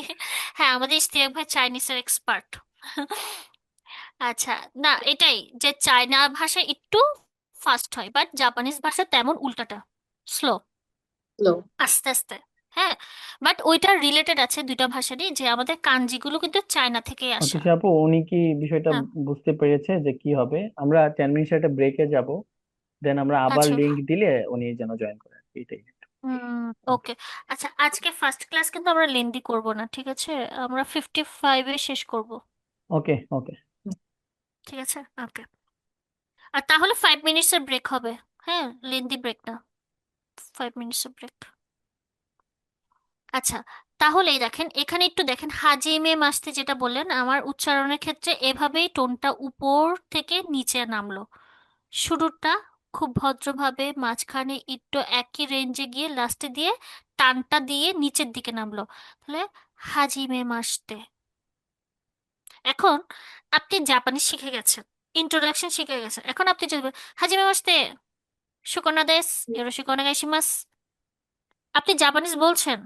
হ্যাঁ, আমাদের ইশতিয়াক ভাই চাইনিজের এক্সপার্ট। আচ্ছা, না এটাই যে চায়না ভাষা একটু ফাস্ট হয়, বাট জাপানিজ ভাষা তেমন উল্টাটা স্লো, লো। আস্তে আস্তে। হ্যাঁ, বাট ওইটা রিলেটেড আছে দুইটা ভাষারই, যে আমাদের কাঞ্জিগুলো কিন্তু চায়না থেকেই আসা। অতসী আপু, উনি কি বিষয়টা হ্যাঁ, বুঝতে পেরেছে যে কি হবে? আমরা 10 মিনিট একটা ব্রেকে যাব, দেন আমরা আবার আচ্ছা। লিংক দিলে উনি যেন জয়েন করেন, এটাই। ওকে। আচ্ছা, আজকে ফার্স্ট ক্লাস কিন্তু আমরা লেন্দি করব না, ঠিক আছে? আমরা 55-এ শেষ করব। ওকে ওকে। ঠিক আছে, ওকে। আর তাহলে 5 মিনিটসের ব্রেক হবে। হ্যাঁ, লেন্দি ব্রেক না, 5 মিনিটসের ব্রেক। আচ্ছা, তাহলে এই দেখেন, এখানে একটু দেখেন, হাজিমে মাসতে যেটা বললেন, আমার উচ্চারণের ক্ষেত্রে এভাবেই টোনটা উপর থেকে নিচে নামলো। শুরুটা খুব ভদ্রভাবে, মাঝখানে একটু একই রেঞ্জে গিয়ে লাস্টে দিয়ে টানটা দিয়ে নিচের দিকে নামলো। তাহলে হাজিমে মাসতে। এখন আপনি জাপানি শিখে গেছেন, ইন্ট্রোডাকশন শিখে গেছেন, এখন আপনি যদি বলেন, হাজিমে মাসতে, সুকন্যা দেশ, ইয়োরোশিকো ওনেগাইশিমাস, আপনি জাপানিজ বলছেন,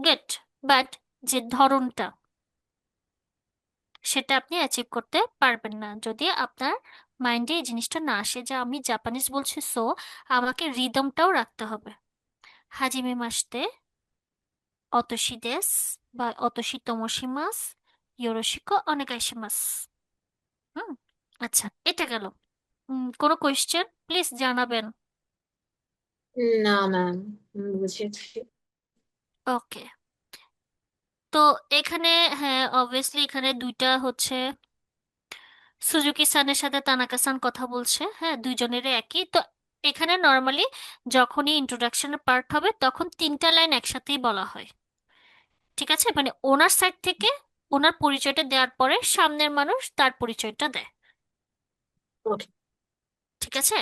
গেট, বাট যে ধরনটা, সেটা আপনি অ্যাচিভ করতে পারবেন না যদি আপনার মাইন্ডে এই জিনিসটা না আসে যে আমি জাপানিজ বলছি, সো আমাকে রিদমটাও রাখতে হবে। হাজিমে মাসতে, অতোশি দেস বা অতোশি তোমোশিমাস, ইয়োরোশিকো অনেগাইশিমাস। হুম, আচ্ছা, এটা গেল। কোনো কোয়েশ্চেন প্লিজ জানাবেন। না ম্যাম, বুঝেছি। ওকে, তো এখানে, হ্যাঁ অবভিয়াসলি এখানে দুইটা হচ্ছে, সুজুকি সানের সাথে তানাকা সান কথা বলছে, হ্যাঁ দুইজনেরই একই তো। এখানে নর্মালি যখনই ইন্ট্রোডাকশনের পার্ট হবে তখন তিনটা লাইন একসাথেই বলা হয়। ঠিক আছে, মানে ওনার সাইড থেকে ওনার পরিচয়টা দেওয়ার পরে সামনের মানুষ তার পরিচয়টা দেয়। ওকে। ঠিক আছে,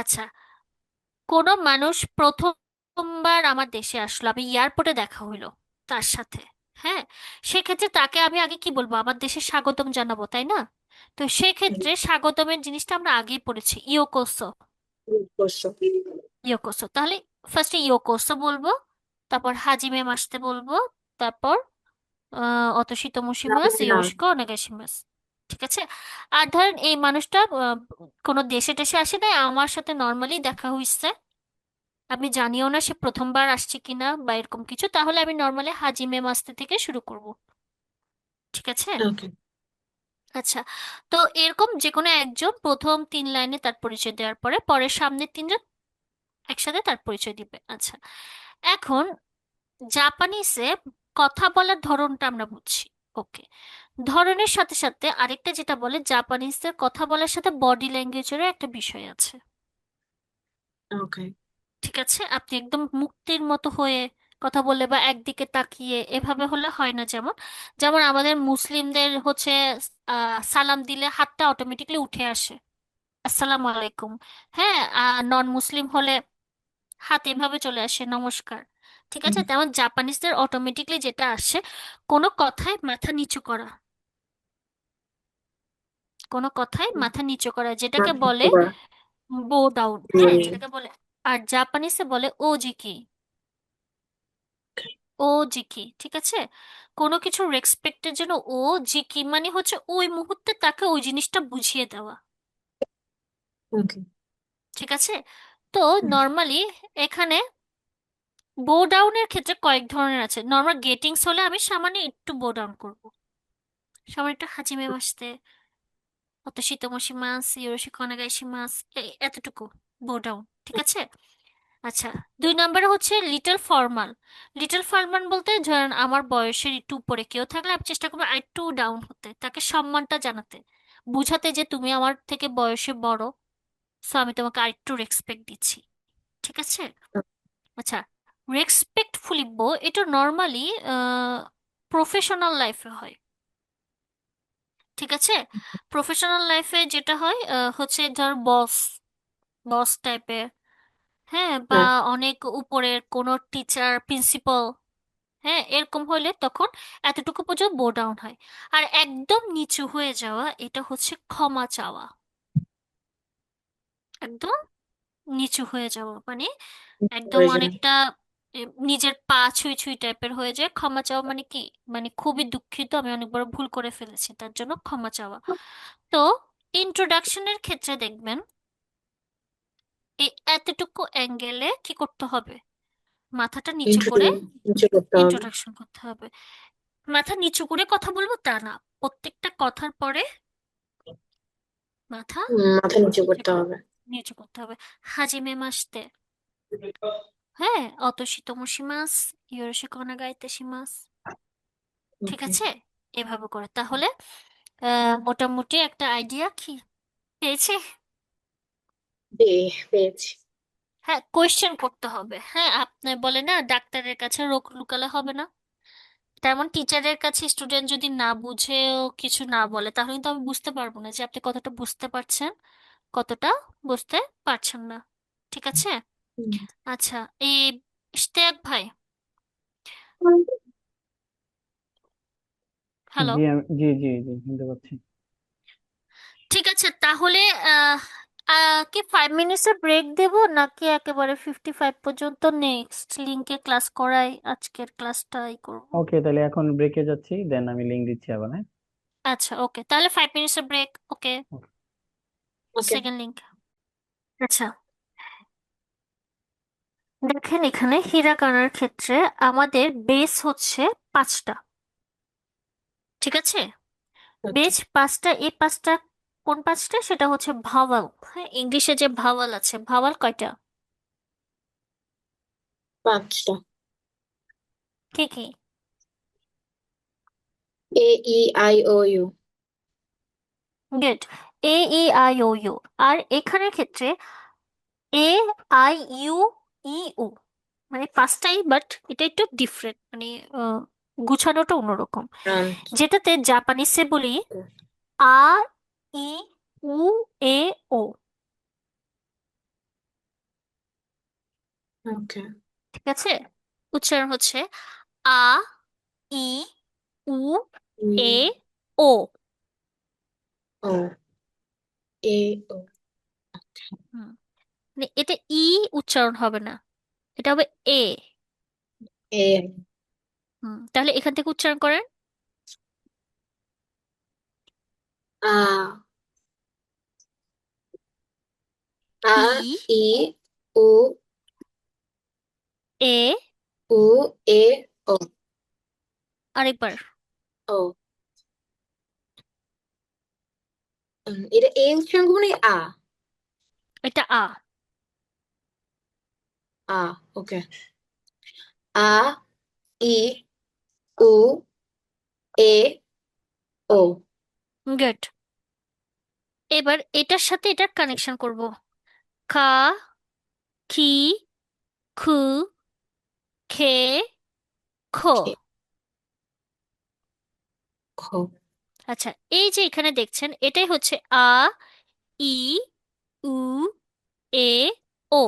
আচ্ছা। কোনো মানুষ প্রথমবার আমার দেশে আসলো, আমি এয়ারপোর্টে দেখা হইলো তার সাথে, হ্যাঁ, সেক্ষেত্রে তাকে আমি আগে কি বলবো, আমার দেশে স্বাগতম জানাবো, তাই না? তো সেক্ষেত্রে স্বাগতমের জিনিসটা আমরা আগেই পড়েছি, ইয়োকোসো। বুঝছো? ইয়োকোসো, তাহলে ফার্স্টে ইয়োকোসো বলবো, তারপর হাজিমে মাসতে বলবো, তারপর অতসিতো মুশিমাস, আপনার নাম। ইয়োশিকো ওনেগাইশিমাস। ঠিক আছে। আর ধরেন এই মানুষটা কোনো দেশে টেসে আসে নাই, আমার সাথে নর্মালি দেখা হইছে, আমি জানিও না সে প্রথমবার আসছে কিনা বা এরকম কিছু, তাহলে আমি নর্মালি হাজিমে মাসতে থেকে শুরু করব। ঠিক আছে। ওকে। আচ্ছা, তো এরকম যে কোনো একজন প্রথম 3 লাইনে তার পরিচয় দেওয়ার পরে পরের সামনের তিনজন একসাথে তার পরিচয় দিবে। আচ্ছা, এখন জাপানিসে কথা বলার ধরনটা আমরা বুঝছি। ওকে, ধরনের সাথে সাথে আরেকটা যেটা বলে, জাপানিজদের কথা বলার সাথে বডি ল্যাঙ্গুয়েজেরও একটা বিষয় আছে। ওকে। ঠিক আছে, আপনি একদম মুক্তির মতো হয়ে কথা বললে বা একদিকে তাকিয়ে এভাবে হলে হয় না। যেমন যেমন আমাদের মুসলিমদের হচ্ছে সালাম দিলে হাতটা অটোমেটিকলি উঠে আসে, আসসালামু আলাইকুম। হ্যাঁ, নন মুসলিম হলে হাত এভাবে চলে আসে, নমস্কার। ঠিক আছে, তেমন জাপানিজদের অটোমেটিকলি যেটা আসে, কোনো কথায় মাথা নিচু করা, কোনো কথায় মাথা নিচু করা, যেটাকে মাথা বলে নিচু করা। বো ডাউন। হ্যাঁ, হুম। যেটাকে বলে, আর জাপানিসে বলে ওজিকি। ও জিকি, ঠিক আছে। কোনো কিছু রেসপেক্টের জন্য ও জিকি মানে হচ্ছে ওই মুহূর্তে তাকে ওই জিনিসটা বুঝিয়ে দেওয়া। ওকে। ঠিক আছে। তো নর্মালি এখানে বো ডাউনের ক্ষেত্রে কয়েক ধরনের আছে। নর্মাল গেটিংস হলে আমি সামান্য একটু বো ডাউন করবো, সামান্য একটু হাজিমে মাসতে, অত শীতমসি মাস, ইয়োশি কনাগাইশি মাস, এতটুকু বো ডাউন। ঠিক আছে। আচ্ছা, 2 নম্বরে হচ্ছে লিটল ফর্মাল। লিটল ফর্মাল বলতে ধরেন আমার বয়সের একটু উপরে কেউ থাকলে আমি চেষ্টা করবো একটু ডাউন হতে, তাকে সম্মানটা জানাতে, বুঝাতে যে তুমি আমার থেকে বয়সে বড়, সো আমি তোমাকে আরেকটু রেসপেক্ট দিচ্ছি। ঠিক আছে। আচ্ছা, রেসপেক্টফুলি বো, এটা নর্মালি প্রফেশনাল লাইফে হয়। ঠিক আছে। প্রফেশনাল লাইফে যেটা হয় হচ্ছে ধর বস, বস টাইপের, হ্যাঁ, বা হ্যাঁ। অনেক উপরের কোনো টিচার, প্রিন্সিপাল, হ্যাঁ, এরকম হলে তখন এতটুকু পর্যন্ত বো ডাউন হয়। আর একদম নিচু হয়ে যাওয়া, এটা হচ্ছে ক্ষমা চাওয়া। একদম নিচু হয়ে যাওয়া মানে একদম হয়ে যায়। অনেকটা এ, নিজের পা ছুঁই ছুঁই টাইপের হয়ে যায়। ক্ষমা চাওয়া মানে কি, মানে খুবই দুঃখিত, আমি অনেক বড় ভুল করে ফেলেছি, তার জন্য ক্ষমা চাওয়া। তো ইন্ট্রোডাকশনের ক্ষেত্রে দেখবেন এই এতটুকু অ্যাঙ্গেলে কি করতে হবে, মাথাটা নিচু করে নিচু করতে হবে। ইন্ট্রোডাকশন করতে হবে। মাথা নিচু করে কথা বলবো তা না, প্রত্যেকটা কথার পরে মাথা মাথা নিচু নিচু করতে হবে। নিচু করতে হবে। হাজিমে মাসতে, হ্যাঁ, অত শীতমসি মাস, ইয়োরোশি কনা গাইতেশি মাস। ঠিক ওকে। আছে, এভাবে করে তাহলে মোটামুটি একটা আইডিয়া কি পেয়েছে। পেয়েছি। হ্যাঁ, কোয়েশ্চেন করতে হবে। হ্যাঁ, আপনার বলে না ডাক্তারের কাছে রোগ লুকালে হবে না, তেমন টিচারের কাছে স্টুডেন্ট যদি না বুঝেও কিছু না বলে, তাহলে কিন্তু আমি বুঝতে পারবো না যে আপনি কতটা বুঝতে পারছেন, কতটা বুঝতে পারছেন না। ঠিক আছে। হুম। আচ্ছা, এই ইশতিয়াক ভাই, হ্যালো। জি জি জি শুনতে পাচ্ছি। ঠিক আছে, তাহলে আহ কি 5 মিনিটসের ব্রেক দেব, নাকি একেবারে 55 পর্যন্ত নেক্সট লিঙ্কে ক্লাস করাই, আজকের ক্লাসটাই করব? ওকে, তাহলে এখন ব্রেকে যাচ্ছি, দেন আমি লিংক দিচ্ছি আবার, হ্যাঁ। আচ্ছা, ওকে, তাহলে 5 মিনিটসের break. Okay, okay. Second link. আচ্ছা, দেখেন এখানে হিরাকানার ক্ষেত্রে আমাদের বেস হচ্ছে 5টা। ঠিক আছে, ওকে। বেস 5টা, এই 5টা কোন 5টা, সেটা হচ্ছে ভাওয়াল। হ্যাঁ, ইংলিশে যে ভাওয়াল আছে, ভাওয়াল কয়টা? 5টা। কি কি? AEIOU। Good, AEIOU। আর এখানের ক্ষেত্রে AIUEO, মানে 5টাই, বাট এটা একটু ডিফারেন্ট, মানে গুছানোটা অন্যরকম। ফ্রান্স। যেটাতে জাপানিসে বলি আ, ই, উ, এ, ও। ওকে। ঠিক আছে, উচ্চারণ হচ্ছে আ, ই উ এ ই ও। ও এ ও। হুম, মানে এটা ই উচ্চারণ হবে না, এটা হবে এ। এ তাহলে এখান থেকে উচ্চারণ করেন। আ আ ই ই উ এ। উ এ ও। আরেকবার। ও এটা এ উচ্চারণ করবো নাকি আ? এটা আ। আ ওকে। আ ই উ এ ও। গুড। এবার এটার সাথে এটার কানেকশন করব। কা, কি, খু, খে, খো। খে খ আচ্ছা, এই যে এখানে দেখছেন এটাই হচ্ছে আ ই উ এ ও।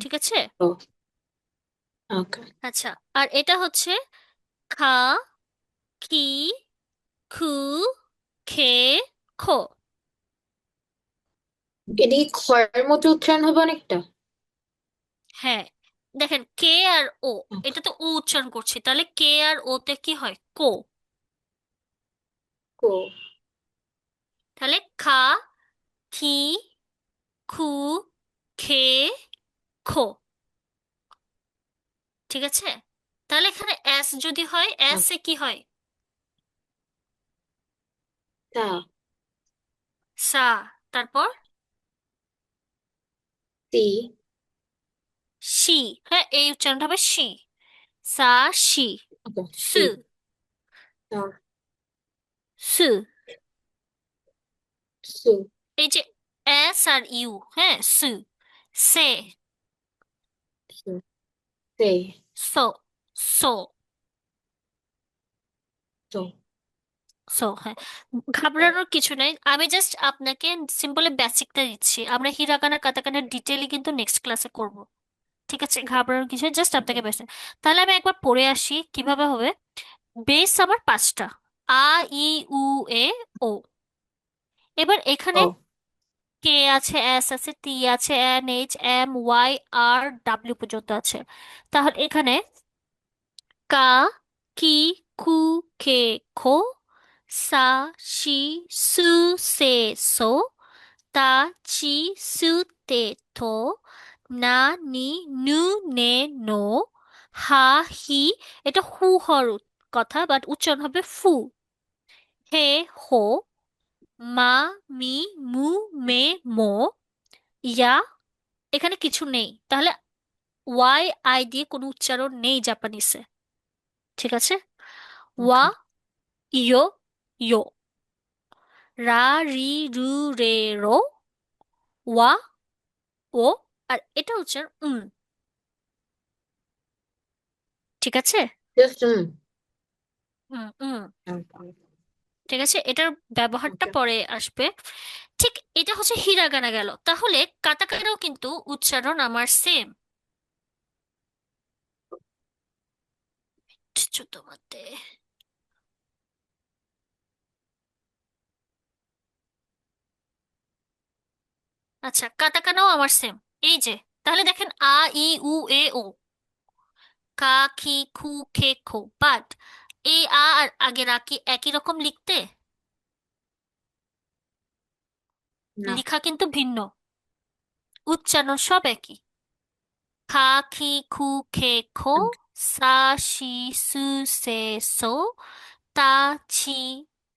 ঠিক আছে। ও ওকে। আচ্ছা, আর এটা হচ্ছে খা, কি, খু, খে, খো। এটা কি খয়ের মতো উচ্চারণ হবে অনেকটা? হ্যাঁ, দেখেন কে আর ও, ওকে। এটা তো ও উচ্চারণ করছি, তাহলে কে আর ওতে কি হয়? কো। কো তাহলে খা, কি, খু, খে, খো। ঠিক আছে। তাহলে এখানে এস যদি হয়, এস এ কি হয়? তা সা। তারপর সি শি। হ্যাঁ, এই উচ্চারণটা হবে শি। সা শি। ওকে সি সু। তা সু। সু এই যে এস আর ইউ, হ্যাঁ, সু। সে। সু সে সো। সো। তো সো, হ্যাঁ। ঘাবড়ানোর কিছু নেই, আমি জাস্ট আপনাকে সিম্পলি বেসিকটা দিচ্ছি, আমরা হিরাগানা কাতাকানার ডিটেইলি কিন্তু নেক্সট ক্লাসে করব। ঠিক আছে, ঘাবড়ানোর কিছু জাস্ট আপনাকে বেসিক। তাহলে আমি একবার পড়ে আসি কিভাবে হবে। বেস আমার পাঁচটা: আ ই উ এ ও। এবার এখানে ও কে আছে, এস আছে, টি আছে, এন এইচ এম ওয়াই আর ডাব্লিউ পর্যন্ত আছে। তাহলে এখানে কা, কি, কু, খে, খো, সা, শি, সু, সে, সো, তা, চি, সু, তে, থো, না, নি, নু, নে, নো, হা, হি। এটা হু হর কথা, বাট উচ্চারণ হবে ফু। হে, হো, মা, মি, মু, মে, মো, ইয়া। এখানে কিছু নেই, তাহলে ওয়াই আই দিয়ে কোনো উচ্চারণ নেই জাপানিসে। ঠিক আছে। ওয়া, ওকে। ইয়ো, ইয়ো। রা, রি, রু, রে, রো। ওয়া, ও। আর এটা হচ্ছে ঠিক আছে। জাস্ট ঠিক আছে, এটার ব্যবহারটা ওকে। পরে আসবে। ঠিক, এটা হচ্ছে হিরাগানা গেল, তাহলে কাতাকানাও কিন্তু উচ্চারণ আমার সেম। তোমাতে। আচ্ছা, কাতাকানাও আমার সেম। এই যে, তাহলে দেখেন আ ই উ এ ও, কা, খি, খু, খে, খো, বাট এই আ আর আগের আ কি একই রকম লিখতে? না লেখা কিন্তু ভিন্ন, উচ্চারণ সব একই। খা, খি, খু, খে, খো, সা, শি, সু, সে, সো, তা, ছি,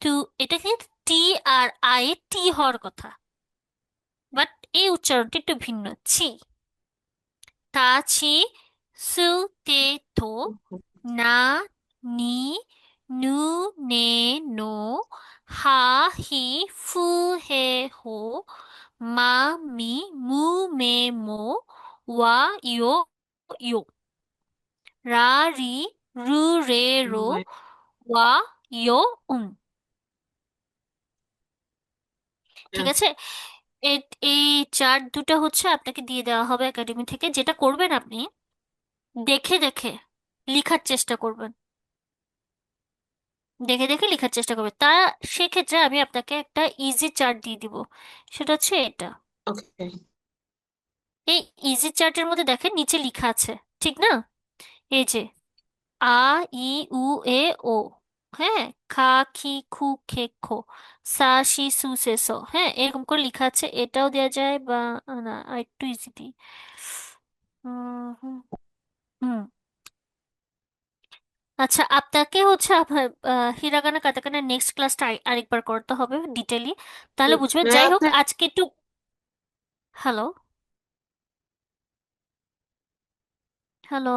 তু। এটা কিন্তু টি আর আই টি হওয়ার কথা, বাট এই উচ্চারণটি একটু ভিন্ন। ছি, তা, ছি, সু, তে, থো, না, নি, নু, নে, নো, হা, হি, ফু, হে, হো, মা, মি, মু, মে, মো, ওয়া, ইয়ো, ইয়ো। রা, রি, রু, রে, রো, ওয়া, ইয়ো, উম। ঠিক আছে। এই এই চার্ট দুটো হচ্ছে আপনাকে দিয়ে দেওয়া হবে একাডেমি থেকে, যেটা করবেন আপনি দেখে দেখে লেখার চেষ্টা করবেন। দেখে দেখে লেখার চেষ্টা করবে। সেক্ষেত্রে আমি আপনাকে একটা ইজি চার্ট দিয়ে দিব, সেটা হচ্ছে এটা। ওকে। এই ইজি চার্টের মধ্যে দেখেন নিচে লেখা আছে, ঠিক না? এই যে আ, ই, উ, এ, ও, হ্যাঁ, খা, খি, খু, খে, খো, সা, সি, সু, সে, সো, হ্যাঁ, এরকম করে লেখা আছে। এটাও দেওয়া যায়, বা না, একটু ইজি দিই। হুম হুম। আচ্ছা, আপনাকে হচ্ছে হিরাগানা কাতাকানা নেক্সট ক্লাসটা আরেকবার করতে হবে ডিটেলি, তাহলে বুঝবেন। ম্যাম যাই হোক, আপনার আজকে একটু, হ্যালো, হ্যালো।